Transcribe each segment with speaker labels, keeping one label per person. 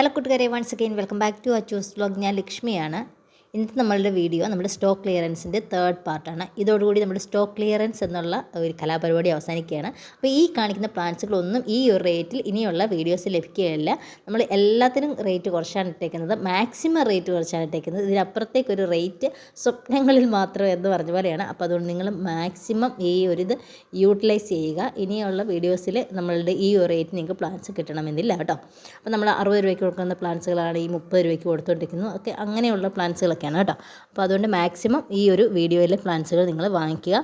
Speaker 1: Hello കൂട്ടുകാരെ, once again welcome back to Achu's vlog. ഞാൻ ലക്ഷ്മിയാണ്. ഇന്നത്തെ നമ്മളുടെ വീഡിയോ നമ്മുടെ സ്റ്റോക്ക് ക്ലിയറൻസിൻ്റെ തേർഡ് പാർട്ടാണ്. ഇതോടുകൂടി നമ്മുടെ സ്റ്റോക്ക് ക്ലിയറൻസ് എന്നുള്ള ഒരു കലാപരിപാടി അവസാനിക്കുകയാണ്. അപ്പോൾ ഈ കാണിക്കുന്ന പ്ലാൻസുകളൊന്നും ഈ ഒരു റേറ്റിൽ ഇനിയുള്ള വീഡിയോസ് ലഭിക്കുകയില്ല. നമ്മൾ എല്ലാത്തിനും റേറ്റ് കുറച്ചാണ് ഇട്ടേക്കുന്നത്, മാക്സിമം റേറ്റ് കുറച്ചാണ് ഇട്ടേക്കുന്നത്. ഇതിനപ്പുറത്തേക്കൊരു റേറ്റ് സ്വപ്നങ്ങളിൽ മാത്രം എന്ന് പറഞ്ഞ പോലെയാണ്. അപ്പോൾ അതുകൊണ്ട് നിങ്ങൾ മാക്സിമം ഈ ഒരു ഇത് യൂട്ടിലൈസ് ചെയ്യുക. ഇനിയുള്ള വീഡിയോസിൽ നമ്മളുടെ ഈ ഒരു റേറ്റ് നിങ്ങൾക്ക് പ്ലാൻസ് കിട്ടണമെന്നില്ല കേട്ടോ. അപ്പോൾ നമ്മൾ 60 രൂപയ്ക്ക് കൊടുക്കുന്ന പ്ലാൻസുകളാണ് ഈ 30 രൂപയ്ക്ക് കൊടുത്തുകൊണ്ടിരിക്കുന്നത്. ഒക്കെ അങ്ങനെയുള്ള പ്ലാൻസുകളൊക്കെയാണ് കേട്ടോ. അപ്പോൾ അതുകൊണ്ട് മാക്സിമം ഈ ഒരു വീഡിയോയിലെ പ്ലാൻസുകൾ നിങ്ങൾ വാങ്ങിക്കുക.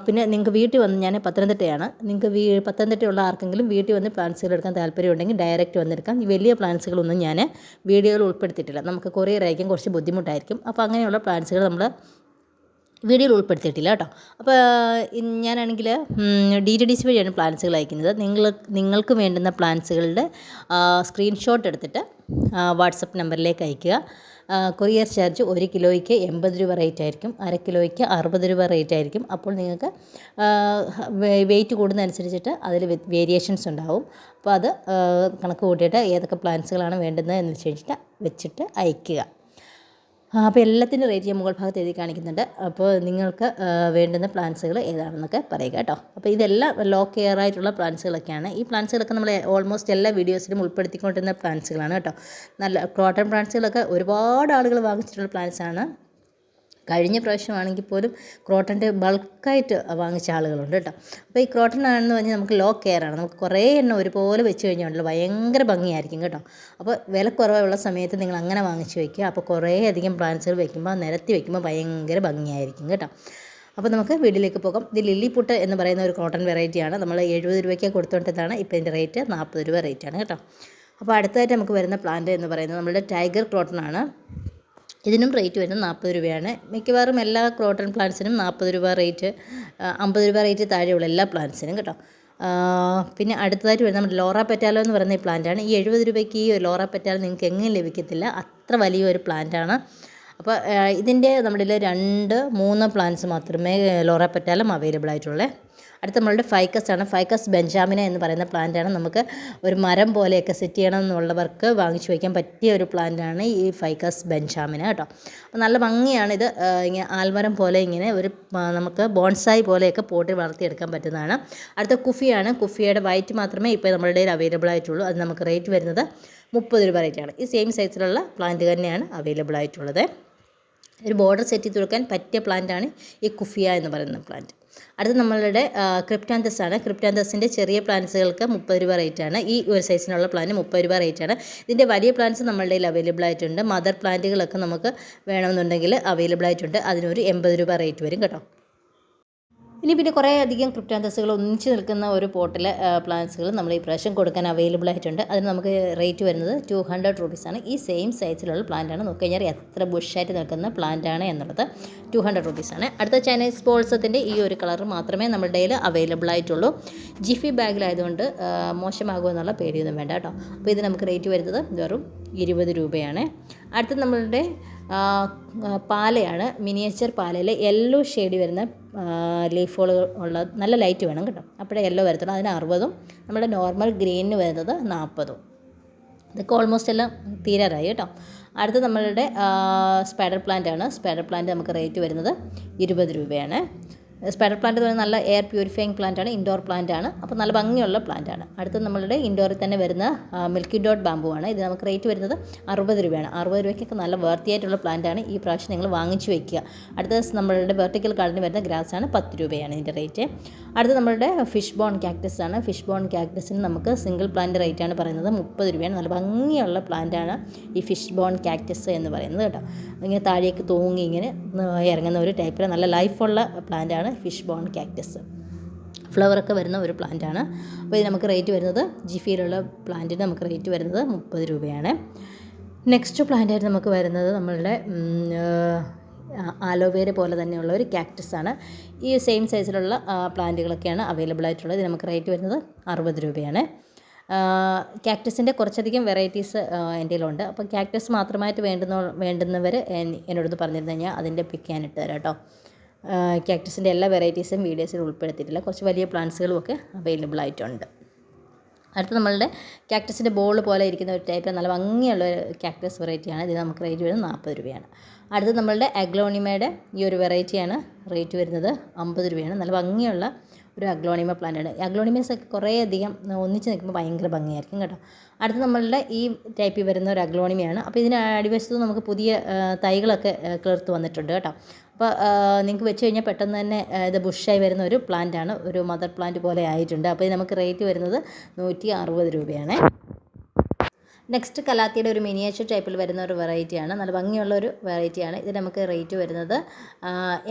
Speaker 1: പിന്നെ നിങ്ങൾക്ക് വീട്ടിൽ വന്ന്, ഞാൻ പത്തനംതിട്ടയാണ്, നിങ്ങൾക്ക് പത്തനംതിട്ടയുള്ള ആർക്കെങ്കിലും വീട്ടിൽ വന്ന് പ്ലാൻസുകൾ എടുക്കാൻ താല്പര്യമുണ്ടെങ്കിൽ ഡയറക്റ്റ് വന്നെടുക്കാം. ഈ വലിയ പ്ലാൻസുകളൊന്നും ഞാൻ വീഡിയോയിൽ ഉൾപ്പെടുത്തിയിട്ടില്ല, നമുക്ക് കൊറിയർ അയക്കാൻ കുറച്ച് ബുദ്ധിമുട്ടായിരിക്കും. അപ്പോൾ അങ്ങനെയുള്ള പ്ലാൻസുകൾ നമ്മൾ വീഡിയോയിൽ ഉൾപ്പെടുത്തിയിട്ടില്ല കേട്ടോ. അപ്പോൾ ഞാനാണെങ്കിൽ DTDC വഴിയാണ് പ്ലാൻസുകൾ അയക്കുന്നത്. നിങ്ങൾക്ക് വേണ്ടുന്ന പ്ലാൻസുകളുടെ സ്ക്രീൻഷോട്ട് എടുത്തിട്ട് വാട്സപ്പ് നമ്പറിലേക്ക് അയയ്ക്കുക. കൊറിയർ ചാർജ് 1 കിലോയ്ക്ക് 80 രൂപ റേറ്റ് ആയിരിക്കും, അര കിലോയ്ക്ക് 60 രൂപ റേറ്റ് ആയിരിക്കും. അപ്പോൾ നിങ്ങൾക്ക് വെയിറ്റ് കൂടുന്നതനുസരിച്ചിട്ട് അതിൽ വേരിയേഷൻസ് ഉണ്ടാവും. അപ്പോൾ അത് കണക്ക് കൂട്ടിയിട്ട് ഏതൊക്കെ പ്ലാൻസുകളാണ് വേണ്ടുന്നത് എന്ന് വെച്ചിട്ട് അയയ്ക്കുക. അപ്പോൾ എല്ലാത്തിൻ്റെ റേറ്റ് ഞാൻ മുകൾ ഭാഗത്ത് എഴുതി കാണിക്കുന്നുണ്ട്. അപ്പോൾ നിങ്ങൾക്ക് വേണ്ടുന്ന പ്ലാൻസുകൾ ഏതാണെന്നൊക്കെ പറയുക കേട്ടോ. അപ്പോൾ ഇതെല്ലാം ലോ കെയർ ആയിട്ടുള്ള പ്ലാൻസുകളൊക്കെയാണ്. ഈ പ്ലാൻസുകളൊക്കെ നമ്മൾ ഓൾമോസ്റ്റ് എല്ലാ വീഡിയോസിലും ഉൾപ്പെടുത്തിക്കൊണ്ടിരുന്ന പ്ലാൻസുകളാണ് കേട്ടോ. നല്ല ക്രോട്ടൺ പ്ലാൻസുകളൊക്കെ ഒരുപാട് ആളുകൾ വാങ്ങിച്ചിട്ടുള്ള പ്ലാൻസാണ്. കഴിഞ്ഞ പ്രാവശ്യമാണെങ്കിൽ പോലും ക്രോട്ടൻ്റെ ബൾക്കായിട്ട് വാങ്ങിച്ച ആളുകളുണ്ട് കേട്ടോ. അപ്പോൾ ഈ ക്രോട്ടൺ ആണെന്ന് പറഞ്ഞാൽ നമുക്ക് ലോ കെയറാണ്. നമുക്ക് കുറേ എണ്ണം ഒരുപോലെ വെച്ച് കഴിഞ്ഞാൽ ഭയങ്കര ഭംഗിയായിരിക്കും കേട്ടോ. അപ്പോൾ വില കുറവുള്ള സമയത്ത് നിങ്ങൾ അങ്ങനെ വാങ്ങിച്ച് വയ്ക്കുക. അപ്പോൾ കുറേ അധികം പ്ലാന്റ്സുകൾ വയ്ക്കുമ്പോൾ നിരത്തി വയ്ക്കുമ്പോൾ ഭയങ്കര ഭംഗിയായിരിക്കും കേട്ടോ. അപ്പോൾ നമുക്ക് വീട്ടിലേക്ക് പോകാം. ഇത് ലില്ലിപുട്ട് എന്ന് പറയുന്ന ഒരു ക്രോട്ടൺ വെറൈറ്റിയാണ്. നമ്മൾ 70 രൂപയ്ക്ക് കൊടുത്തുകൊണ്ടതാണ്. ഇപ്പോൾ ഇതിൻ്റെ റേറ്റ് 40 രൂപ റേറ്റാണ് കേട്ടോ. അപ്പോൾ അടുത്തായിട്ട് നമുക്ക് വരുന്ന പ്ലാന്റ് എന്ന് പറയുന്നത് നമ്മുടെ ടൈഗർ ക്രോട്ടൺ ആണ്. ഇതിനും റേറ്റ് വരുന്നത് 40 രൂപയാണ്. മിക്കവാറും എല്ലാ ക്രോട്ടൺ പ്ലാന്റ്സിനും 40 രൂപ റേറ്റ്, 50 രൂപ റേറ്റ് താഴെയുള്ള എല്ലാ പ്ലാന്റ്സിനും കേട്ടോ. പിന്നെ അടുത്തതായിട്ട് വരുന്നത് നമ്മുടെ ലോറ പെറ്റാലോ എന്ന് പറയുന്ന ഈ പ്ലാന്റാണ്. ഈ 70 രൂപയ്ക്ക് ഈ ലോറ പെറ്റാലോ നിങ്ങൾക്ക് എങ്ങനെയും ലഭിക്കത്തില്ല, അത്ര വലിയൊരു പ്ലാന്റാണ്. അപ്പോൾ ഇതിൻ്റെ നമ്മുടെ 2-3 പ്ലാന്റ്സ് മാത്രമേ ലോറ പെറ്റാലും അവൈലബിൾ ആയിട്ടുള്ളൂ. അടുത്ത നമ്മളുടെ ഫൈക്കസ് ആണ്. ഫൈക്കസ് ബെഞ്ചാമിന എന്ന് പറയുന്ന പ്ലാന്റാണ്. നമുക്ക് ഒരു മരം പോലെയൊക്കെ സെറ്റ് ചെയ്യണം എന്നുള്ളവർക്ക് വാങ്ങിച്ചു വയ്ക്കാൻ പറ്റിയ ഒരു പ്ലാന്റാണ് ഈ ഫൈക്കസ് ബെഞ്ചാമിന കേട്ടോ. അപ്പോൾ നല്ല ഭംഗിയാണിത്. ഇങ്ങനെ ആൽമരം പോലെ ഇങ്ങനെ ഒരു നമുക്ക് ബോൺസായി പോലെയൊക്കെ പോട്ടി വളർത്തിയെടുക്കാൻ പറ്റുന്നതാണ്. അടുത്ത കുഫിയാണ്. കുഫിയുടെ വൈറ്റ് മാത്രമേ ഇപ്പോൾ നമ്മളുടെ കയ്യിൽ അവൈലബിൾ ആയിട്ടുള്ളൂ. അത് നമുക്ക് റേറ്റ് വരുന്നത് 30 രൂപ റേറ്റാണ്. ഈ സെയിം സൈസിലുള്ള പ്ലാന്റ് തന്നെയാണ് അവൈലബിൾ ആയിട്ടുള്ളത്. ഒരു ബോർഡർ സെറ്റ് ചെയ്ത് കൊടുക്കാൻ പറ്റിയ പ്ലാന്റാണ് ഈ കുഫിയ എന്ന് പറയുന്ന പ്ലാന്റ്. അടുത്ത് നമ്മളുടെ ക്രിപ്റ്റാന്തസ് ആണ്. ക്രിപ്റ്റാന്തസിൻ്റെ ചെറിയ പ്ലാന്റ്സുകൾക്ക് 30 രൂപ റേറ്റാണ്. ഈ ഒരു സൈസിനുള്ള പ്ലാന്റ് 30 രൂപ റേറ്റാണ്. ഇതിൻ്റെ വലിയ പ്ലാന്റ്സ് നമ്മളുടെ കയ്യിൽ അവൈലബിൾ ആയിട്ടുണ്ട്. മദർ പ്ലാന്റുകളൊക്കെ നമുക്ക് വേണമെന്നുണ്ടെങ്കിൽ അവൈലബിൾ ആയിട്ടുണ്ട്. അതിനൊരു 80 രൂപ റേറ്റ് വരും കേട്ടോ. പിന്നെ കുറേ അധികം ക്രിപ്റ്റാന്തസുകൾ ഒന്നിച്ച് നിൽക്കുന്ന ഒരു പോട്ടിലെ പ്ലാന്റ്സുകൾ നമ്മൾ ഈ പ്രാവശ്യം കൊടുക്കാൻ അവൈലബിൾ ആയിട്ടുണ്ട്. അതിന് നമുക്ക് റേറ്റ് വരുന്നത് 200 റുപ്പീസാണ്. ഈ സെയിം സൈസിലുള്ള പ്ലാന്റാണ്. നോക്കിക്കഴിഞ്ഞാൽ എത്ര ബുഷായിട്ട് നിൽക്കുന്ന പ്ലാന്റാണ് എന്നുള്ളത് 200 റുപ്പീസാണ്. അടുത്ത ചൈനീസ് ബോൾസത്തിൻ്റെ ഈ ഒരു കളർ മാത്രമേ നമ്മുടെ കയ്യിൽ അവൈലബിൾ ആയിട്ടുള്ളൂ. ജിഫി ബാഗിലായതുകൊണ്ട് മോശമാകുമെന്നുള്ള പേടിയൊന്നും വേണ്ട കേട്ടോ. അപ്പോൾ ഇത് നമുക്ക് റേറ്റ് വരുന്നത് വെറും 20 രൂപയാണ്. അടുത്ത നമ്മളുടെ പാലയാണ്. മിനിയേച്ചർ പാലയിൽ യെല്ലോ ഷെയ്ഡ് വരുന്ന ലീഫുകൾ ഉള്ള നല്ല ലൈറ്റ് വേണം കേട്ടോ. അപ്പോഴേ യെല്ലോ വരത്തുള്ളൂ. അതിന് 60ഉം നമ്മുടെ നോർമൽ ഗ്രീനിന് വരുന്നത് 40ഉം. ഇതൊക്കെ ഓൾമോസ്റ്റ് എല്ലാം തീരാറായി കേട്ടോ. അടുത്ത നമ്മളുടെ സ്പൈഡർ പ്ലാന്റ് ആണ്. സ്പൈഡർ പ്ലാന്റ് നമുക്ക് റേറ്റ് വരുന്നത് 20 രൂപയാണ്. സ്പൈഡർ പ്ലാന്റ് എന്ന് പറയുന്നത് നല്ല എയർ പ്യൂരിഫയിങ് പ്ലാന്റ് ആണ്. ഇൻഡോർ പ്ലാന്റ് ആണ്. അപ്പോൾ നല്ല ഭംഗിയുള്ള പ്ലാന്റ് ആണ്. അടുത്ത നമ്മളുടെ ഇൻഡോറിൽ തന്നെ വരുന്ന മിൽക്കി ഡോട്ട് ബാമ്പു ആണ്. ഇത് നമുക്ക് റേറ്റ് വരുന്നത് 60 രൂപയാണ്. 60 രൂപയ്ക്കൊക്കെ നല്ല വേർത്തി ആയിട്ടുള്ള പ്ലാന്റ് ആണ്. ഈ പ്രാവശ്യം നിങ്ങൾ വാങ്ങിച്ചു വയ്ക്കുക. അടുത്ത നമ്മളുടെ വെർട്ടിക്കൽ ഗാർഡനിൽ വരുന്ന ഗ്രാസ് ആണ്. 10 രൂപയാണ് ഇതിൻ്റെ റേറ്റ്. അടുത്ത നമ്മളുടെ ഫിഷ് ബോൺ കാക്ടസ് ആണ്. ഫിഷ് ബോൺ കാക്ടസിന് നമുക്ക് സിംഗിൾ പ്ലാന്റ് റേറ്റ് ആണ് പറയുന്നത് 30 രൂപയാണ്. നല്ല ഭംഗിയുള്ള പ്ലാന്റ് ആണ് ഈ ഫിഷ് ബോൺ കാക്ടസ് എന്ന് പറയുന്നത് കേട്ടോ. ഇങ്ങനെ താഴേക്ക് തൂങ്ങി ഇങ്ങനെ ഇറങ്ങുന്ന ഒരു ടൈപ്പിൽ നല്ല ലൈഫുള്ള പ്ലാന്റ് ആണ് ഫിഷ് ബോൺ കാക്ടസ്. ഫ്ലവറൊക്കെ വരുന്ന ഒരു പ്ലാന്റാണ്. അപ്പോൾ ഇത് നമുക്ക് റേറ്റ് വരുന്നത് ജിഫിയിലുള്ള പ്ലാന്റിന് നമുക്ക് റേറ്റ് വരുന്നത് 30 രൂപയാണ്. നെക്സ്റ്റ് പ്ലാന്റായിട്ട് നമുക്ക് വരുന്നത് നമ്മളുടെ ആലോവേര പോലെ തന്നെയുള്ള ഒരു കാക്ടസ് ആണ്. ഈ സെയിം സൈസിലുള്ള പ്ലാന്റുകളൊക്കെയാണ് അവൈലബിൾ ആയിട്ടുള്ളത്. ഇത് നമുക്ക് റേറ്റ് വരുന്നത് 60 രൂപയാണ്. കാക്ടസിൻ്റെ കുറച്ചധികം വെറൈറ്റീസ് എൻ്റെ കയ്യിലുണ്ട്. അപ്പോൾ കാക്ടസ് മാത്രമായിട്ട് വേണ്ടുന്നവർ എന്നോടൊന്ന് പറഞ്ഞിരുന്നു കഴിഞ്ഞാൽ അതിൻ്റെ പിക്ക് ഞാൻ ഇട്ട് തരാം കേട്ടോ. കാക്ടസിൻ്റെ എല്ലാ വെറൈറ്റീസും വീഡിയോസിൽ ഉൾപ്പെടുത്തിയിട്ടില്ല. കുറച്ച് വലിയ പ്ലാന്റ്സുകളും ഒക്കെ അവൈലബിൾ ആയിട്ടുണ്ട്. അടുത്ത നമ്മളുടെ കാക്ടസിൻ്റെ ബോൾ പോലെ ഇരിക്കുന്ന ഒരു ടൈപ്പ് നല്ല ഭംഗിയുള്ള ഒരു കാക്ടസ് വെറൈറ്റിയാണ്. ഇത് നമുക്ക് റേറ്റ് വരുന്നത് 40 രൂപയാണ്. അടുത്ത നമ്മളുടെ അഗ്ലോണിമയുടെ ഈ ഒരു വെറൈറ്റിയാണ്. റേറ്റ് വരുന്നത് 50 രൂപയാണ്. നല്ല ഭംഗിയുള്ള ഒരു അഗ്ലോണിമ പ്ലാന്റാണ്. അഗ്ലോണിമസൊക്കെ കുറേ അധികം ഒന്നിച്ച് നിൽക്കുമ്പോൾ ഭയങ്കര ഭംഗിയായിരിക്കും കേട്ടോ. അടുത്ത നമ്മളുടെ ഈ ടൈപ്പിൽ വരുന്ന ഒരു അഗ്ലോണിമയാണ്. അപ്പോൾ ഇതിന് അടിവശത്ത് നമുക്ക് പുതിയ തൈകളൊക്കെ കിളിർത്ത് വന്നിട്ടുണ്ട് കേട്ടോ. അപ്പോൾ നിങ്ങൾക്ക് വെച്ച് കഴിഞ്ഞാൽ പെട്ടെന്ന് തന്നെ ഇത് ബുഷായി വരുന്ന ഒരു പ്ലാന്റാണ്. ഒരു മദർ പ്ലാന്റ് പോലെ ആയിട്ടുണ്ട്. അപ്പോൾ ഇത് നമുക്ക് റേറ്റ് വരുന്നത് 160 രൂപയാണ്. നെക്സ്റ്റ് കലാത്തിയുടെ ഒരു മിനിയേച്ചർ ടൈപ്പിൽ വരുന്ന ഒരു വെറൈറ്റിയാണ്. നല്ല ഭംഗിയുള്ള ഒരു വെറൈറ്റിയാണ്. ഇത് നമുക്ക് റേറ്റ് വരുന്നത്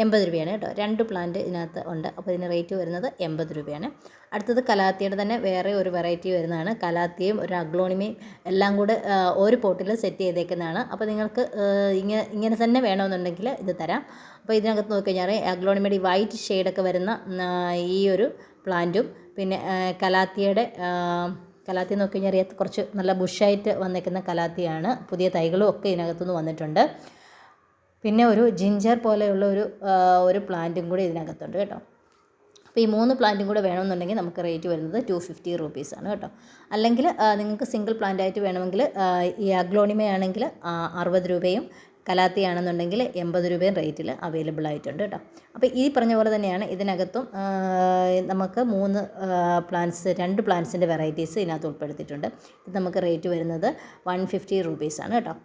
Speaker 1: 80 രൂപയാണ് കേട്ടോ. 2 പ്ലാന്റ് ഇതിനകത്ത് ഉണ്ട്. അപ്പോൾ ഇതിന് റേറ്റ് വരുന്നത് 80 രൂപയാണ്. അടുത്തത് കലാത്തിയുടെ തന്നെ വേറെ ഒരു വെറൈറ്റി വരുന്നതാണ്. കലാത്തിയും ഒരു അഗ്ലോണിമയും എല്ലാം കൂടെ ഒരു പോട്ടിൽ സെറ്റ് ചെയ്തേക്കുന്നതാണ്. അപ്പോൾ നിങ്ങൾക്ക് ഇങ്ങനെ തന്നെ വേണമെന്നുണ്ടെങ്കിൽ ഇത് തരാം. അപ്പോൾ ഇതിനകത്ത് നോക്കിക്കഴിഞ്ഞാൽ അഗ്ലോണിമയുടെ വൈറ്റ് ഷെയ്ഡൊക്കെ വരുന്ന ഈ ഒരു പ്ലാന്റും പിന്നെ കലാത്തി നോക്കിക്കഴിഞ്ഞാൽ കുറച്ച് നല്ല ബുഷായിട്ട് വന്നേക്കുന്ന കലാത്തിയാണ്. പുതിയ തൈകളും ഒക്കെ ഇതിനകത്തുനിന്ന് വന്നിട്ടുണ്ട്. പിന്നെ ഒരു ജിഞ്ചർ പോലെയുള്ള ഒരു പ്ലാന്റും കൂടി ഇതിനകത്തുണ്ട് കേട്ടോ. അപ്പോൾ ഈ 3 പ്ലാന്റും കൂടെ വേണമെന്നുണ്ടെങ്കിൽ നമുക്ക് റേറ്റ് വരുന്നത് 250 റുപ്പീസാണ് കേട്ടോ. അല്ലെങ്കിൽ നിങ്ങൾക്ക് സിംഗിൾ പ്ലാന്റായിട്ട് വേണമെങ്കിൽ ഈ അഗ്ലോണിമയാണെങ്കിൽ 60 രൂപയും കലാത്തിയാണെന്നുണ്ടെങ്കിൽ 80 രൂപയും റേറ്റിൽ അവൈലബിൾ ആയിട്ടുണ്ട് കേട്ടോ. അപ്പോൾ ഈ പറഞ്ഞ പോലെ തന്നെയാണ് ഇതിനകത്തും നമുക്ക് 2 പ്ലാന്റ്സിൻ്റെ വെറൈറ്റീസ് ഇതിനകത്ത് ഉൾപ്പെടുത്തിയിട്ടുണ്ട്. ഇത് നമുക്ക് റേറ്റ് വരുന്നത് 150 റുപ്പീസാണ് കേട്ടോ.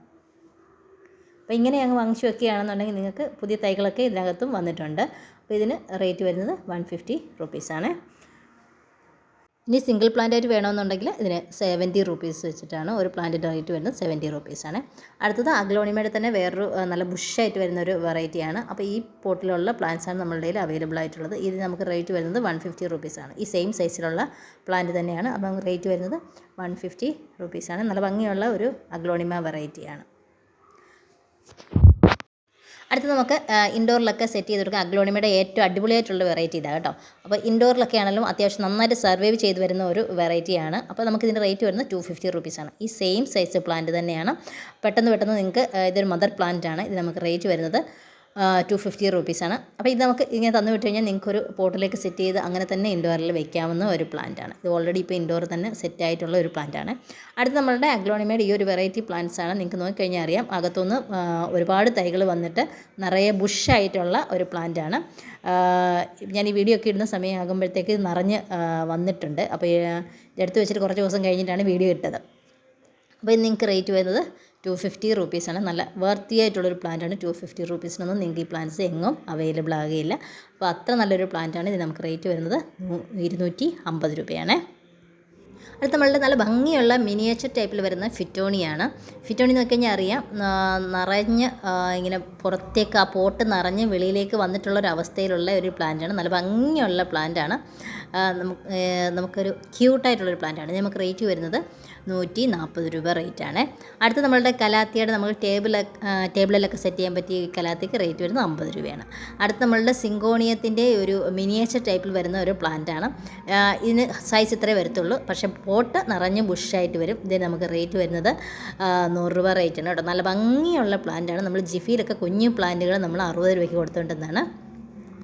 Speaker 1: അപ്പോൾ ഇങ്ങനെ അങ്ങ് വാങ്ങിച്ചു വെക്കുകയാണെന്നുണ്ടെങ്കിൽ നിങ്ങൾക്ക് പുതിയ തൈകളൊക്കെ ഇതിനകത്തും വന്നിട്ടുണ്ട്. അപ്പോൾ ഇതിന് റേറ്റ് വരുന്നത് 150 റുപ്പീസാണ്. ഇനി സിംഗിൾ പ്ലാന്റായിട്ട് വേണമെന്നുണ്ടെങ്കിൽ ഇതിന് 70 റുപ്പീസ് വെച്ചിട്ടാണ് ഒരു പ്ലാന്റിൻ്റെ റേറ്റ് വരുന്നത്. 70 റുപ്പീസാണ്. അടുത്തത് അഗ്ലോണിമയുടെ തന്നെ വേറൊരു നല്ല ബുഷായിട്ട് വരുന്ന ഒരു വെറൈറ്റിയാണ്. അപ്പോൾ ഈ പോട്ടിലുള്ള പ്ലാന്റ്സാണ് നമ്മളുടെ കയ്യിൽ അവൈലബിൾ ആയിട്ടുള്ളത്. ഇത് നമുക്ക് റേറ്റ് വരുന്നത് 150 റുപ്പീസാണ്. ഈ സെയിം സൈസിലുള്ള പ്ലാന്റ് തന്നെയാണ്. അപ്പോൾ റേറ്റ് വരുന്നത് 150 റുപ്പീസാണ്. നല്ല ഭംഗിയുള്ള ഒരു അഗ്ലോണിമ വെറൈറ്റിയാണ്. അടുത്ത് നമുക്ക് ഇൻഡോറിലൊക്കെ സെറ്റ് ചെയ്ത് കൊടുക്കുക. അഗ്ലോണിമയുടെ ഏറ്റവും അടിപൊളിയായിട്ടുള്ള വെറൈറ്റി ഇതാണ് കേട്ടോ. അപ്പോൾ ഇൻഡോറിലൊക്കെ ആണെങ്കിലും അത്യാവശ്യം നന്നായിട്ട് സർവൈവ് ചെയ്ത് വരുന്ന ഒരു വെറൈറ്റിയാണ്. അപ്പോൾ നമുക്കിതിൻ്റെ റേറ്റ് വരുന്നത് 250 റുപ്പീസാണ്. ഈ സെയിം സൈസ് പ്ലാന്റ് തന്നെയാണ്. പെട്ടെന്ന് നിങ്ങൾക്ക് ഇതൊരു മദർ പ്ലാന്റാണ്. ഇത് നമുക്ക് റേറ്റ് വരുന്നത് 250 റുപ്പീസാണ്. അപ്പോൾ ഇത് നമുക്ക് ഇങ്ങനെ തന്നു വിട്ട് കഴിഞ്ഞാൽ നിങ്ങൾക്കൊരു പോട്ടിലേക്ക് സെറ്റ് ചെയ്ത് അങ്ങനെ തന്നെ ഇൻഡോറിൽ വെക്കാവുന്ന ഒരു പ്ലാന്റാണ്. ഇത് ഓൾറെഡി ഇപ്പോൾ ഇൻഡോർ തന്നെ സെറ്റ് ആയിട്ടുള്ള ഒരു പ്ലാന്റാണ്. അടുത്ത് നമ്മളുടെ അഗ്ലോണിമയുടെ ഈ ഒരു വെറൈറ്റി പ്ലാന്റ്സാണ്. നിങ്ങൾക്ക് നോക്കിക്കഴിഞ്ഞാൽ അറിയാം, അകത്തുനിന്ന് ഒരുപാട് തൈകൾ വന്നിട്ട് നിറയെ ബുഷായിട്ടുള്ള ഒരു പ്ലാന്റാണ്. ഞാൻ ഈ വീഡിയോ ഒക്കെ ഇടുന്ന സമയമാകുമ്പോഴത്തേക്ക് നിറഞ്ഞ് വന്നിട്ടുണ്ട്. അപ്പോൾ എടുത്ത് വെച്ചിട്ട് കുറച്ച് ദിവസം കഴിഞ്ഞിട്ടാണ് വീഡിയോ ഇട്ടത്. അപ്പോൾ ഇത് നിങ്ങൾക്ക് റേറ്റ് വരുന്നത് 250 റുപ്പീസാണ്. നല്ല വർത്തി ആയിട്ടുള്ളൊരു പ്ലാന്റാണ്. 250 റുപ്പീസിനൊന്നും നിങ്ങൾക്ക് ഈ പ്ലാന്റ്സ് എങ്ങും അവൈലബിൾ ആകുകയില്ല. അപ്പോൾ അത്ര നല്ലൊരു പ്ലാന്റാണ്. ഇത് നമുക്ക് റേറ്റ് വരുന്നത് 250 രൂപയാണ്. അടുത്ത നമ്മളുടെ നല്ല ഭംഗിയുള്ള മിനിയേച്ചർ ടൈപ്പിൽ വരുന്ന ഫിറ്റോണിയാണ്. ഫിറ്റോണി നോക്കിക്കഴിഞ്ഞാൽ അറിയാം, നിറഞ്ഞ് ഇങ്ങനെ പുറത്തേക്ക് ആ പോട്ട് നിറഞ്ഞ് വെളിയിലേക്ക് വന്നിട്ടുള്ളൊരവസ്ഥയിലുള്ള ഒരു പ്ലാന്റാണ്. നല്ല ഭംഗിയുള്ള പ്ലാന്റാണ്. നമുക്കൊരു ക്യൂട്ടായിട്ടുള്ളൊരു പ്ലാന്റാണ്. നമുക്ക് റേറ്റ് വരുന്നത് 140 രൂപ റേറ്റാണ്. അടുത്ത നമ്മളുടെ കലാത്തിയുടെ നമ്മൾ ടേബിളിലൊക്കെ സെറ്റ് ചെയ്യാൻ പറ്റിയ കലാത്തിക്ക് റേറ്റ് വരുന്നത് 50 രൂപയാണ്. അടുത്ത നമ്മളുടെ സിങ്കോണിയത്തിൻ്റെ ഒരു മിനിയേച്ചർ ടൈപ്പിൽ വരുന്ന ഒരു പ്ലാന്റാണ്. ഇതിന് സൈസ് ഇത്രേ വരത്തുള്ളൂ, പക്ഷേ പോട്ട് നിറഞ്ഞ് ബുഷായിട്ട് വരും. ഇതിന് നമുക്ക് റേറ്റ് വരുന്നത് 100 രൂപ റേറ്റാണ് കേട്ടോ. നല്ല ഭംഗിയുള്ള പ്ലാന്റാണ്. നമ്മൾ ജിഫിയിലൊക്കെ കുഞ്ഞു പ്ലാന്റുകൾ നമ്മൾ 60 രൂപയ്ക്ക് കൊടുത്തുകൊണ്ടെന്നാണ്.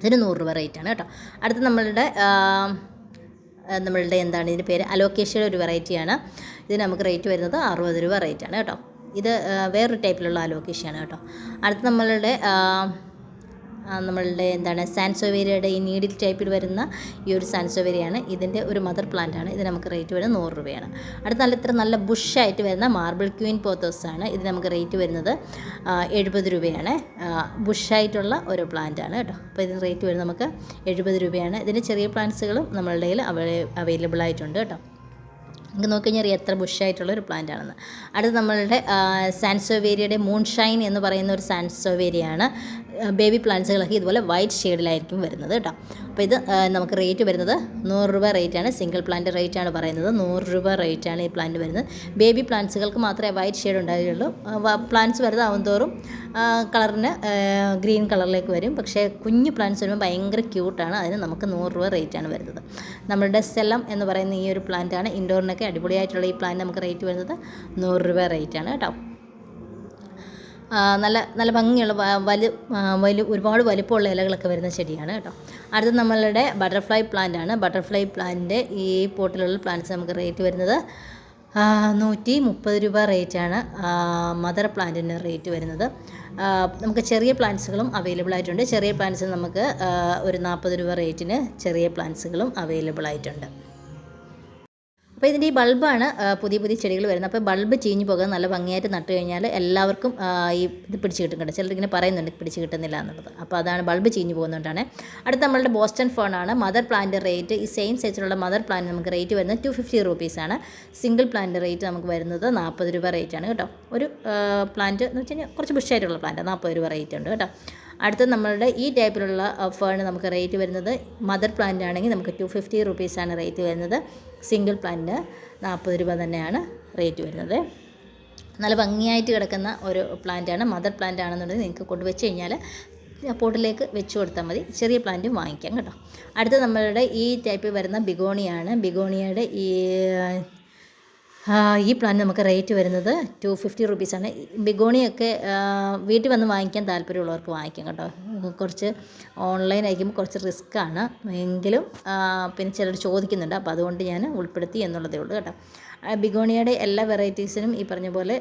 Speaker 1: ഇതിന് 100 രൂപ റേറ്റാണ് കേട്ടോ. അടുത്ത നമ്മളുടെ എന്താണ് ഇതിൻ്റെ പേര്, അലോക്കേഷ്യയുടെ ഒരു വെറൈറ്റിയാണ്. ഇത് നമുക്ക് റേറ്റ് വരുന്നത് 60 രൂപ റേറ്റാണ് കേട്ടോ. ഇത് വേറൊരു ടൈപ്പിലുള്ള അലോക്കേഷ്യയാണ് കേട്ടോ. അടുത്ത നമ്മളുടെ എന്താണ് സാൻസോവേരിയയുടെ ഈ നീഡിൽ ടൈപ്പിൽ വരുന്ന ഈ ഒരു സാൻസോവേരിയാണ്. ഇതിൻ്റെ ഒരു മദർ പ്ലാന്റാണ്. ഇത് നമുക്ക് റേറ്റ് വരുന്നത് 100 രൂപയാണ്. അടുത്ത ഇത്ര നല്ല ബുഷായിട്ട് വരുന്ന മാർബിൾ ക്വീൻ പോത്തോസാണ്. ഇത് നമുക്ക് റേറ്റ് വരുന്നത് 70 രൂപയാണ്. ബുഷായിട്ടുള്ള ഒരു പ്ലാന്റാണ് കേട്ടോ. അപ്പോൾ ഇതിന് റേറ്റ് വരുന്നത് നമുക്ക് 70 രൂപയാണ്. ഇതിൻ്റെ ചെറിയ പ്ലാന്റ്സുകളും നമ്മളുടെ കയ്യിൽ അവൈലബിൾ ആയിട്ടുണ്ട് കേട്ടോ. നമുക്ക് നോക്കിക്കഴിഞ്ഞാൽ എത്ര ബുഷായിട്ടുള്ള ഒരു പ്ലാന്റ് ആണെന്ന്. അടുത്ത് നമ്മളുടെ സാൻസോവേരിയയുടെ മൂൺഷൈൻ എന്ന് പറയുന്ന ഒരു സാൻസോവേരിയാണ്. ബേബി പ്ലാന്റ്സുകളൊക്കെ ഇതുപോലെ വൈറ്റ് ഷെയ്ഡിലായിരിക്കും വരുന്നത് കേട്ടോ. അപ്പോൾ ഇത് നമുക്ക് റേറ്റ് വരുന്നത് 100 രൂപ റേറ്റാണ്. സിംഗിൾ പ്ലാന്റ് റേറ്റാണ് പറയുന്നത്. 100 രൂപ റേറ്റാണ് ഈ പ്ലാന്റ് വരുന്നത്. ബേബി പ്ലാന്റ്സുകൾക്ക് മാത്രമേ വൈറ്റ് ഷെയ്ഡ് ഉണ്ടാവുകയുള്ളൂ. പ്ലാന്റ്സ് വലുതാവും തോറും കളറിന് ഗ്രീൻ കളറിലേക്ക് വരും. പക്ഷേ കുഞ്ഞു പ്ലാന്റ്സ് വരുമ്പോൾ ഭയങ്കര ക്യൂട്ടാണ്. അതിന് നമുക്ക് 100 രൂപ റേറ്റാണ് വരുന്നത്. നമ്മളുടെ സെലം എന്ന് പറയുന്ന ഈ ഒരു പ്ലാന്റാണ്. ഇൻഡോറിനൊക്കെ അടിപൊളിയായിട്ടുള്ള ഈ പ്ലാന്റ് നമുക്ക് റേറ്റ് വരുന്നത് 100 രൂപ റേറ്റാണ് കേട്ടോ. നല്ല നല്ല ഭംഗിയുള്ള ഒരുപാട് വലിപ്പമുള്ള ഇലകളൊക്കെ വരുന്ന ചെടിയാണ് കേട്ടോ. അടുത്ത നമ്മളുടെ ബട്ടർഫ്ലൈ പ്ലാന്റ് ആണ്. ബട്ടർഫ്ലൈ പ്ലാന്റിൻ്റെ ഈ പോട്ടിലുള്ള പ്ലാന്റ്സ് നമുക്ക് റേറ്റ് വരുന്നത് 130 രൂപ റേറ്റാണ് മദർ പ്ലാന്റിന് റേറ്റ് വരുന്നത്. നമുക്ക് ചെറിയ പ്ലാന്റ്സുകളും അവൈലബിൾ ആയിട്ടുണ്ട്. ചെറിയ പ്ലാന്റ്സ് നമുക്ക് ഒരു 40 രൂപ റേറ്റിന് ചെറിയ പ്ലാന്റ്സുകളും അവൈലബിൾ ആയിട്ടുണ്ട്. അപ്പോൾ ഇതിൻ്റെ ഈ ബൾബാണ് പുതിയ പുതിയ ചെടികൾ വരുന്നത്. അപ്പോൾ ബൾബ് ചീഞ്ഞു പോകാൻ നല്ല ഭംഗിയായിട്ട് നട്ട് കഴിഞ്ഞാൽ എല്ലാവർക്കും ഈ ഇത് പിടിച്ച് കിട്ടും കേട്ടോ. ചിലരിങ്ങനെ പറയുന്നുണ്ട് പിടിച്ച് കിട്ടുന്നില്ല എന്നുള്ളത്. അപ്പോൾ അതാണ് ബൾബ് ചീഞ്ഞു പോകുന്നതുകൊണ്ടാണ്. അടുത്ത നമ്മളുടെ ബോസ്റ്റൺ ഫേൺ ആണ്. മദർ പ്ലാന്റ് റേറ്റ് ഈ സെയിം സൈസിലുള്ള മദർ പ്ലാന്റ് നമുക്ക് റേറ്റ് വരുന്നത് 250 റുപ്പീസാണ്. സിംഗിൾ പ്ലാന്റ് റേറ്റ് നമുക്ക് വരുന്നത് 40 രൂപ റേറ്റാണ് കേട്ടോ. ഒരു പ്ലാന്റ് എന്ന് വെച്ച് കഴിഞ്ഞാൽ കുറച്ച് ബുഷായിട്ടുള്ള പ്ലാന്റ് 40 രൂപ റേറ്റ് ഉണ്ട് കേട്ടോ. അടുത്ത നമ്മളുടെ ഈ ടൈപ്പിലുള്ള ഫേൺ നമുക്ക് റേറ്റ് വരുന്നത് മദർ പ്ലാന്റ് ആണെങ്കിൽ നമുക്ക് 250 റുപ്പീസാണ് റേറ്റ് വരുന്നത്. സിംഗിൾ പ്ലാന്റ് 40 രൂപ തന്നെയാണ് റേറ്റ് വരുന്നത്. നല്ല ഭംഗിയായിട്ട് കിടക്കുന്ന ഒരു പ്ലാന്റാണ്. മദർ പ്ലാന്റ് ആണെന്നുണ്ടെങ്കിൽ നിങ്ങൾക്ക് കൊണ്ടുവച്ച് കഴിഞ്ഞാൽ പോട്ടിലേക്ക് വെച്ച് കൊടുത്താൽ മതി. ചെറിയ പ്ലാന്റും വാങ്ങിക്കാം കേട്ടോ. അടുത്ത നമ്മളുടെ ഈ ടൈപ്പിൽ വരുന്ന ബിഗോണിയാണ്. ബിഗോണിയയുടെ ഈ പ്ലാന്റ് നമുക്ക് റേറ്റ് വരുന്നത് 250 റുപ്പീസാണ്. ബിഗോണിയൊക്കെ വീട്ടിൽ വന്ന് വാങ്ങിക്കാൻ താല്പര്യമുള്ളവർക്ക് വാങ്ങിക്കാം കേട്ടോ. കുറച്ച് ഓൺലൈൻ അയക്കുമ്പോൾ കുറച്ച് റിസ്ക്കാണ് എങ്കിലും പിന്നെ ചിലർ ചോദിക്കുന്നുണ്ട്. അപ്പോൾ അതുകൊണ്ട് ഞാൻ ഉൾപ്പെടുത്തി എന്നുള്ളതേ ഉള്ളൂ കേട്ടോ. ബിഗോണിയയുടെ എല്ലാ വെറൈറ്റീസിനും ഈ പറഞ്ഞ പോലെ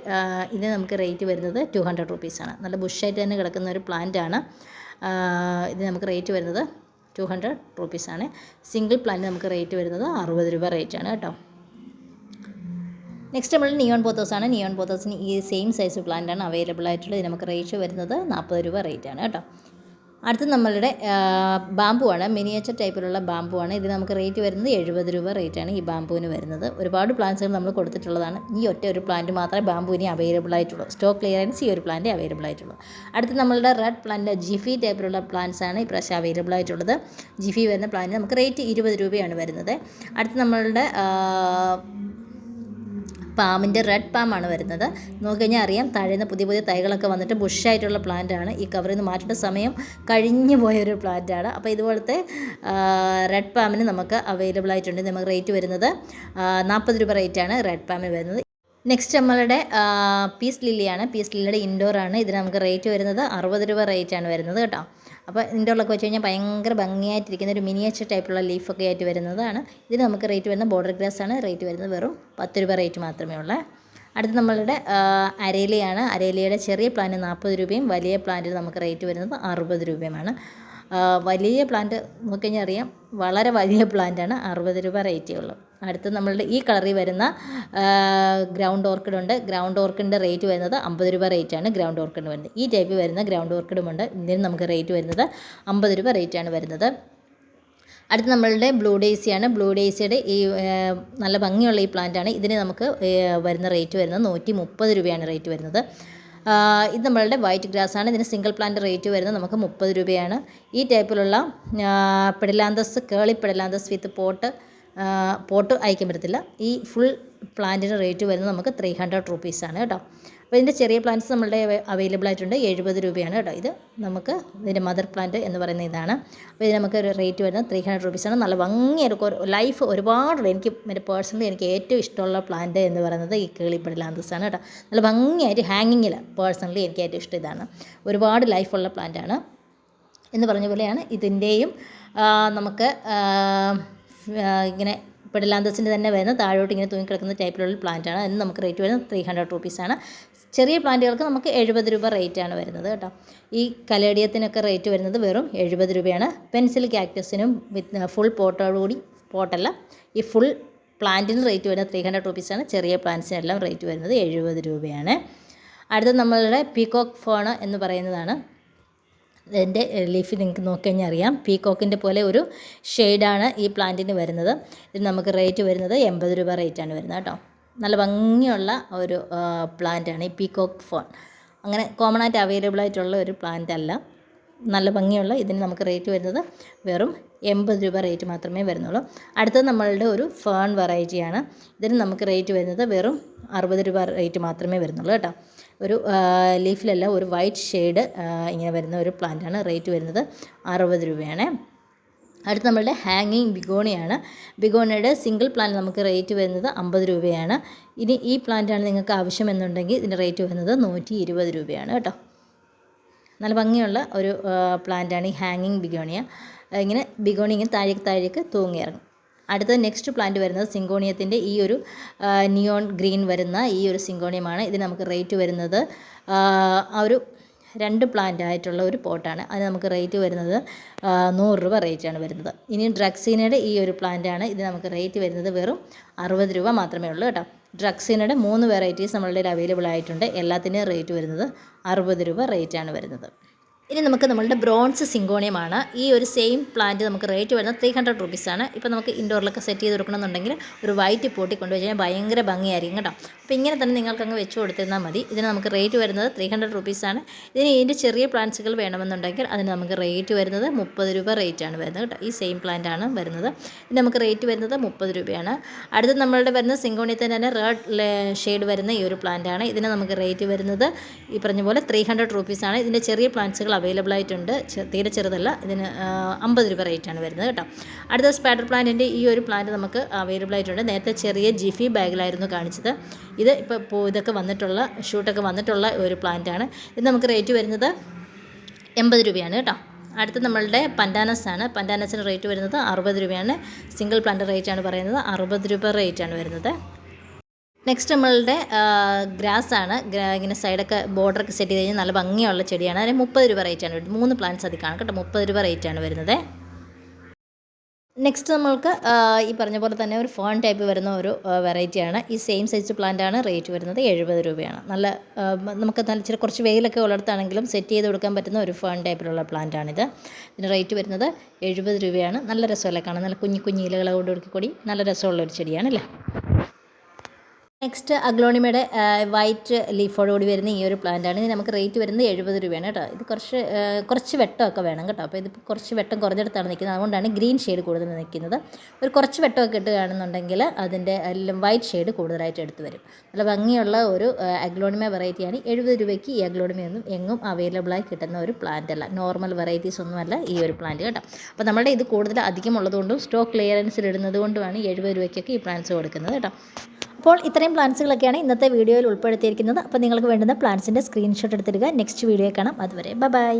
Speaker 1: ഇത് നമുക്ക് റേറ്റ് വരുന്നത് 200 റുപ്പീസാണ്. നല്ല ബുഷായിട്ട് തന്നെ കിടക്കുന്ന ഒരു പ്ലാന്റാണ്. ഇത് നമുക്ക് റേറ്റ് വരുന്നത് 200 റുപ്പീസാണ്. സിംഗിൾ പ്ലാന്റ് നമുക്ക് റേറ്റ് വരുന്നത് 60 രൂപ റേറ്റാണ് കേട്ടോ. നെക്സ്റ്റ് നമ്മൾ നിയോൺ പോത്തോസാണ്. നിയോൺ പോത്തോസിന് ഈ സെയിം സൈസ് പ്ലാന്റാണ് അവൈലബിൾ ആയിട്ടുള്ളത്. ഇത് നമുക്ക് റേറ്റ് വരുന്നത് 40 രൂപ റേറ്റാണ് കേട്ടോ. അടുത്ത് നമ്മളുടെ ബാമ്പു ആണ്. മിനിയേച്ചർ ടൈപ്പിലുള്ള ബാമ്പു ആണ്. ഇത് നമുക്ക് റേറ്റ് വരുന്നത് 70 രൂപ റേറ്റാണ് ഈ ബാമ്പുവിന് വരുന്നത്. ഒരുപാട് പ്ലാന്റ്സുകൾ നമ്മൾ കൊടുത്തിട്ടുള്ളതാണ്. ഈ ഒരു പ്ലാന്റ് മാത്രമേ ബാമ്പുവിന് അവൈലബിൾ ആയിട്ടുള്ളൂ. സ്റ്റോക്ക് ക്ലിയറൻസ് ഈ ഒരു പ്ലാന്റ് അവൈലബിൾ ആയിട്ടുള്ളൂ. അടുത്ത് നമ്മളുടെ റെഡ് പ്ലാന്റ് ജിഫി ടൈപ്പിലുള്ള പ്ലാന്റ്സ് ആണ് ഇപ്രാവശ്യം അവൈലബിൾ ആയിട്ടുള്ളത്. ജിഫി വരുന്ന പ്ലാന്റ് നമുക്ക് റേറ്റ് 20 രൂപയാണ് വരുന്നത്. അടുത്ത് നമ്മളുടെ പാമിൻ്റെ റെഡ് പാമാണ് വരുന്നത്. നോക്കിക്കഴിഞ്ഞാൽ അറിയാം താഴേന്ന് പുതിയ പുതിയ തൈകളൊക്കെ വന്നിട്ട് ബുഷായിട്ടുള്ള പ്ലാന്റാണ്. ഈ കവറിൽ നിന്ന് മാറ്റേണ്ട സമയം കഴിഞ്ഞു പോയൊരു പ്ലാന്റാണ്. അപ്പോൾ ഇതുപോലത്തെ റെഡ് പാമിന് നമുക്ക് അവൈലബിൾ ആയിട്ടുണ്ട്. നമുക്ക് റേറ്റ് വരുന്നത് 40 രൂപ റേറ്റാണ് റെഡ് പാമിന് വരുന്നത്. നെക്സ്റ്റ് നമ്മളുടെ പീസ് ലില്ലിയാണ്. പീസ് ലില്ലിയുടെ ഇൻഡോറാണ്. ഇതിന് നമുക്ക് റേറ്റ് വരുന്നത് 60 രൂപ റേറ്റാണ് വരുന്നത് കേട്ടോ. അപ്പോൾ ഇൻഡോറിലൊക്കെ വെച്ച് കഴിഞ്ഞാൽ ഭയങ്കര ഭംഗിയായിട്ടിരിക്കുന്ന ഒരു മിനിയേച്ചർ ടൈപ്പിലുള്ള ലീഫൊക്കെ ആയിട്ട് വരുന്നതാണ്. ഇതിന് നമുക്ക് റേറ്റ് വരുന്നത് ബോർഡർ ഗ്രാസ് ആണ്. റേറ്റ് വരുന്നത് വെറും 10 രൂപ റേറ്റ് മാത്രമേ ഉള്ളൂ. അടുത്ത് നമ്മളുടെ അരേലിയാണ്. അരേലിയുടെ ചെറിയ പ്ലാന്റ് 40 രൂപയും വലിയ പ്ലാന്റിന് നമുക്ക് റേറ്റ് വരുന്നത് 60 രൂപയുമാണ്. വലിയ പ്ലാന്റ് നോക്കിക്കഴിഞ്ഞാൽ അറിയാം വളരെ വലിയ പ്ലാന്റാണ്. 60 രൂപ റേറ്റേ ഉള്ളൂ. അടുത്ത് നമ്മളുടെ ഈ കളറിൽ വരുന്ന ഗ്രൗണ്ട് ഓർക്കിഡ് ഉണ്ട്. ഗ്രൗണ്ട് ഓർക്കിഡിൻ്റെ റേറ്റ് വരുന്നത് 50 രൂപ റേറ്റാണ് ഗ്രൗണ്ട് ഓർക്കിഡ് വരുന്നത്. ഈ ടൈപ്പ് വരുന്ന ഗ്രൗണ്ട് ഓർക്കിഡുമുണ്ട്. ഇതിന് നമുക്ക് റേറ്റ് വരുന്നത് 50 രൂപ റേറ്റാണ് വരുന്നത്. അടുത്ത് നമ്മളുടെ ബ്ലൂ ഡേയ്സിയാണ്. ബ്ലൂ ഡേയ്സിയുടെ ഈ നല്ല ഭംഗിയുള്ള ഈ പ്ലാന്റാണ്. ഇതിന് നമുക്ക് വരുന്ന റേറ്റ് വരുന്നത് 130 രൂപയാണ് റേറ്റ് വരുന്നത്. ഇത് നമ്മളുടെ വൈറ്റ് ഗ്രാസ് ആണ്. ഇതിന് സിംഗിൾ പ്ലാന്റ് റേറ്റ് വരുന്നത് നമുക്ക് 30 രൂപയാണ്. ഈ ടൈപ്പിലുള്ള പെഡലാന്തസ് കേളി പെഡലാന്തസ് വിത്ത് പോട്ട് അയക്കാൻ പറ്റത്തില്ല. ഈ ഫുൾ പ്ലാന്റിന് റേറ്റ് വരുന്നത് നമുക്ക് 300 റുപ്പീസാണ് കേട്ടോ. അപ്പോൾ ഇതിൻ്റെ ചെറിയ പ്ലാന്റ്സ് നമ്മളുടെ അവൈലബിൾ ആയിട്ടുണ്ട്. 70 രൂപയാണ് കേട്ടോ. ഇത് നമുക്ക് ഇതിൻ്റെ മദർ പ്ലാന്റ് എന്ന് പറയുന്ന ഇതാണ്. അപ്പോൾ ഇത് നമുക്ക് റേറ്റ് വരുന്നത് 300 റുപ്പീസാണ്. നല്ല ഭംഗിയായിരിക്കും ലൈഫ് ഒരുപാട്. എനിക്ക് പേഴ്സണലി എനിക്ക് ഏറ്റവും ഇഷ്ടമുള്ള പ്ലാന്റ് എന്ന് പറയുന്നത് ഈ കേളി പെഡലാന്തസാണ് കേട്ടോ. നല്ല ഭംഗിയായിട്ട് ഹാങ്ങിങ്ങിൽ പേഴ്സണലി എനിക്ക് ഏറ്റവും ഇഷ്ടം ഇതാണ്. ഒരുപാട് ലൈഫുള്ള പ്ലാന്റാണ് എന്ന് പറഞ്ഞ പോലെയാണ് ഇതിൻ്റെയും നമുക്ക് ഇങ്ങനെ പെഡലാന്തസിൻ്റെ തന്നെ വരുന്ന താഴോട്ട് ഇങ്ങനെ തൂങ്ങിക്കിടക്കുന്ന ടൈപ്പിലുള്ള പ്ലാന്റാണ്. അതിന് നമുക്ക് റേറ്റ് വരുന്നത് 300 റുപ്പീസാണ്. ചെറിയ പ്ലാന്റുകൾക്ക് നമുക്ക് 70 രൂപ റേറ്റാണ് വരുന്നത് കേട്ടോ. ഈ കലേഡിയത്തിനൊക്കെ റേറ്റ് വരുന്നത് വെറും 70 രൂപയാണ്. പെൻസിൽ കാക്ടസിനും വിത്ത് ഫുൾ പോട്ടോടുകൂടി പോട്ടല്ല ഈ ഫുൾ പ്ലാന്റിന് റേറ്റ് വരുന്നത് 300 റുപ്പീസാണ്. ചെറിയ പ്ലാന്റ്സിനെല്ലാം റേറ്റ് വരുന്നത് 70 രൂപയാണ്. അടുത്ത നമ്മളുടെ പീകോക്ക് ഫേൺ എന്ന് പറയുന്നതാണ്. ഇതിൻ്റെ ലീഫ് നിങ്ങൾക്ക് നോക്കിക്കഴിഞ്ഞാൽ അറിയാം പീകോക്കിൻ്റെ പോലെ ഒരു ഷെയ്ഡാണ് ഈ പ്ലാന്റിന് വരുന്നത്. ഇത് നമുക്ക് റേറ്റ് വരുന്നത് 80 രൂപ റേറ്റാണ് വരുന്നത് കേട്ടോ. നല്ല ഭംഗിയുള്ള ഒരു പ്ലാന്റാണ് ഈ പീകോക്ക് ഫേൺ. അങ്ങനെ കോമൺ ആയിട്ട് അവൈലബിൾ ആയിട്ടുള്ള ഒരു പ്ലാന്റ് അല്ല. നല്ല ഭംഗിയുള്ള ഇതിന് നമുക്ക് റേറ്റ് വരുന്നത് വെറും 80 രൂപ റേറ്റ് മാത്രമേ വരുന്നുള്ളൂ. അടുത്തത് നമ്മളുടെ ഒരു ഫേൺ വെറൈറ്റിയാണ്. ഇതിന് നമുക്ക് റേറ്റ് വരുന്നത് വെറും 60 രൂപ റേറ്റ് മാത്രമേ വരുന്നുള്ളൂ കേട്ടോ. ഒരു ലീഫിലല്ല ഒരു വൈറ്റ് ഷെയ്ഡ് ഇങ്ങനെ വരുന്ന ഒരു പ്ലാന്റാണ്. റേറ്റ് വരുന്നത് 60 രൂപയാണ്. അടുത്ത് നമ്മളുടെ ഹാങ്ങിങ് ബിഗോണിയാണ്. ബിഗോണിയുടെ സിംഗിൾ പ്ലാന്റ് നമുക്ക് റേറ്റ് വരുന്നത് 50 രൂപയാണ്. ഇനി ഈ പ്ലാന്റാണ് നിങ്ങൾക്ക് ആവശ്യമെന്നുണ്ടെങ്കിൽ ഇതിൻ്റെ റേറ്റ് വരുന്നത് 120 രൂപയാണ് കേട്ടോ. നല്ല ഭംഗിയുള്ള ഒരു പ്ലാന്റാണ് ഈ ഹാങ്ങിങ് ബിഗോണിയ. ഇങ്ങനെ ബിഗോണി ഇങ്ങനെ താഴേക്ക് തൂങ്ങിയിറങ്ങും. അടുത്ത നെക്സ്റ്റ് പ്ലാന്റ് വരുന്നത് സിങ്കോണിയത്തിൻ്റെ ഈ ഒരു നിയോൺ ഗ്രീൻ വരുന്ന ഈ ഒരു സിങ്കോണിയമാണ്. ഇത് നമുക്ക് റേറ്റ് വരുന്നത് ഒരു 2 പ്ലാന്റ് ആയിട്ടുള്ള ഒരു പോട്ടാണ്. അതിന് നമുക്ക് റേറ്റ് വരുന്നത് 100 രൂപ റേറ്റാണ് വരുന്നത്. ഇനി ഡ്രക്സീനയുടെ ഈ ഒരു പ്ലാന്റാണ്. ഇത് നമുക്ക് റേറ്റ് വരുന്നത് വെറും 60 രൂപ മാത്രമേ ഉള്ളൂ കേട്ടോ. ഡ്രക്സീനയുടെ 3 വെറൈറ്റീസ് നമ്മളുടെ അവൈലബിൾ ആയിട്ടുണ്ട്. എല്ലാത്തിൻ്റെയും റേറ്റ് വരുന്നത് 60 രൂപ റേറ്റാണ് വരുന്നത്. ഇനി നമുക്ക് നമ്മളുടെ ബ്രോൺസ് സിങ്കോണിയമാണ്. ഈ ഒരു സെയിം പ്ലാന്റ് നമുക്ക് റേറ്റ് വരുന്നത് 300 റുപ്പീസാണ്. ഇപ്പോൾ നമുക്ക് ഇൻഡോറിലൊക്കെ സെറ്റ് ചെയ്ത് കൊടുക്കണമെന്നുണ്ടെങ്കിൽ ഒരു വൈറ്റ് പോട്ടി കൊണ്ടുവച്ച് കഴിഞ്ഞാൽ ഭയങ്കര ഭംഗിയായിരിക്കും കേട്ടോ. അപ്പോൾ ഇങ്ങനെ തന്നെ നിങ്ങൾക്ക് അങ്ങ് വെച്ച് കൊടുത്തിരുന്നാൽ മതി. ഇതിന് നമുക്ക് റേറ്റ് വരുന്നത് 300 റുപ്പീസാണ്. ഇതിൻ്റെ ചെറിയ പ്ലാന്റ്സുകൾ വേണമെന്നുണ്ടെങ്കിൽ അതിന് നമുക്ക് റേറ്റ് വരുന്നത് 30 രൂപ റേറ്റാണ് വരുന്നത് കേട്ടോ. ഈ സെയിം പ്ലാന്റാണ് വരുന്നത്. ഇതിന് നമുക്ക് റേറ്റ് വരുന്നത് 30 രൂപയാണ്. അടുത്ത് നമ്മളുടെ വരുന്ന സിങ്കോണിയത്തിൻ്റെ തന്നെ റെഡ് ഷെയ്ഡ് വരുന്ന ഈ ഒരു പ്ലാന്റാണ്. ഇതിന് നമുക്ക് റേറ്റ് വരുന്നത് ഈ പറഞ്ഞ പോലെ 300 റുപ്പീസാണ്. ഇതിൻ്റെ ചെറിയ പ്ലാന്റ്സുകൾ അവൈലബിൾ ആയിട്ടുണ്ട്. തീരെ ചെറുതല്ല. ഇതിന് 50 രൂപ റേറ്റാണ് വരുന്നത് കേട്ടോ. അടുത്ത സ്പൈഡർ പ്ലാന്റിൻ്റെ ഈ ഒരു പ്ലാന്റ് നമുക്ക് അവൈലബിൾ ആയിട്ടുണ്ട്. നേരത്തെ ചെറിയ ജിഫി ബാഗിലായിരുന്നു കാണിച്ചത്. ഇത് ഇപ്പോൾ ഇതൊക്കെ വന്നിട്ടുള്ള ഷൂട്ടൊക്കെ വന്നിട്ടുള്ള ഒരു പ്ലാന്റാണ്. ഇത് നമുക്ക് റേറ്റ് വരുന്നത് 80 രൂപയാണ് കേട്ടോ. അടുത്ത് നമ്മളുടെ പൻഡാനസ് ആണ്. പൻഡാനസിന് റേറ്റ് വരുന്നത് 60 രൂപയാണ്. സിംഗിൾ പ്ലാന്റ് റേറ്റാണ് പറയുന്നത്. 60 രൂപ റേറ്റാണ് വരുന്നത്. നെക്സ്റ്റ് നമ്മളുടെ ഗ്രാസ് ആണ്. ഇങ്ങനെ സൈഡൊക്കെ ബോർഡറൊക്കെ സെറ്റ് ചെയ്ത് കഴിഞ്ഞാൽ നല്ല ഭംഗിയുള്ള ചെടിയാണ്. അതിന് 30 രൂപ റേറ്റാണ് വരുന്നത്. 3 പ്ലാന്റ്സ് അതിൽ കാണും കേട്ടോ. 30 രൂപ റേറ്റാണ് വരുന്നത്. നെക്സ്റ്റ് നമ്മൾക്ക് ഈ പറഞ്ഞ പോലെ തന്നെ ഒരു ഫോൺ ടൈപ്പ് വരുന്ന ഒരു വെറൈറ്റിയാണ്. ഈ സെയിം സൈസ് പ്ലാന്റാണ്. റേറ്റ് വരുന്നത് 70 രൂപയാണ്. നല്ല നമുക്ക് നല്ല ഇച്ചിരി കുറച്ച് വെയിലൊക്കെ ഉള്ളിടത്താണെങ്കിലും സെറ്റ് ചെയ്ത് കൊടുക്കാൻ പറ്റുന്ന ഒരു ഫോൺ ടൈപ്പിലുള്ള പ്ലാന്റാണിത്. ഇതിന് റേറ്റ് വരുന്നത് 70 രൂപയാണ്. നല്ല രസമല്ലേ കാണാൻ. നല്ല കുഞ്ഞു ഇലകളോട് കൂടി നല്ല രസമുള്ളൊരു ചെടിയാണല്ലേ. നെക്സ്റ്റ് അഗ്ലോണിമയുടെ വൈറ്റ് ലീഫോടുകൂടി വരുന്ന ഈ ഒരു പ്ലാന്റാണ്. ഇത് നമുക്ക് റേറ്റ് വരുന്നത് 70 രൂപയാണ് കേട്ടോ. ഇത് കുറച്ച് വെട്ടമൊക്കെ വേണം കേട്ടോ. അപ്പോൾ ഇതിപ്പോൾ കുറച്ച് വെട്ടം കുറഞ്ഞെടുത്താണ് നിൽക്കുന്നത്. അതുകൊണ്ടാണ് ഗ്രീൻ ഷെയ്ഡ് കൂടുതൽ നിൽക്കുന്നത്. ഒരു കുറച്ച് വെട്ടമൊക്കെ ഇട്ടുകയാണെന്നുണ്ടെങ്കിൽ അതിൻ്റെ എല്ലാം വൈറ്റ് ഷെയ്ഡ് കൂടുതലായിട്ട് എടുത്ത് വരും. നല്ല ഭംഗിയുള്ള ഒരു അഗ്ലോണിമ വെറൈറ്റിയാണ്. 70 രൂപയ്ക്ക് ഈ അഗ്ലോണിമയൊന്നും എങ്ങും അവൈലബിളായി കിട്ടുന്ന ഒരു പ്ലാന്റ് അല്ല. നോർമൽ വെറൈറ്റീസ് ഒന്നുമല്ല ഈ ഒരു പ്ലാന്റ് കേട്ടോ. അപ്പോൾ നമ്മുടെ ഇത് കൂടുതൽ അധികമുള്ളതുകൊണ്ടും സ്റ്റോക്ക് ക്ലിയറൻസിൽ ഇടുന്നത് കൊണ്ടുമാണ് 70 രൂപയ്ക്കൊക്കെ ഈ പ്ലാന്റ്സ് കൊടുക്കുന്നത് കേട്ടോ. അപ്പോൾ ഇത്രയും പ്ലാന്റ്സുകളൊക്കെയാണ് ഇന്നത്തെ വീഡിയോയിൽ ഉൾപ്പെടുത്തിയിരിക്കുന്നത്. അപ്പോൾ നിങ്ങൾക്ക് വേണ്ടുന്ന പ്ലാന്റ്സിൻ്റെ സ്ക്രീൻഷോട്ട് എടുത്തിടുക. നെക്സ്റ്റ് വീഡിയോ കാണാം. അതുവരെ ബൈ.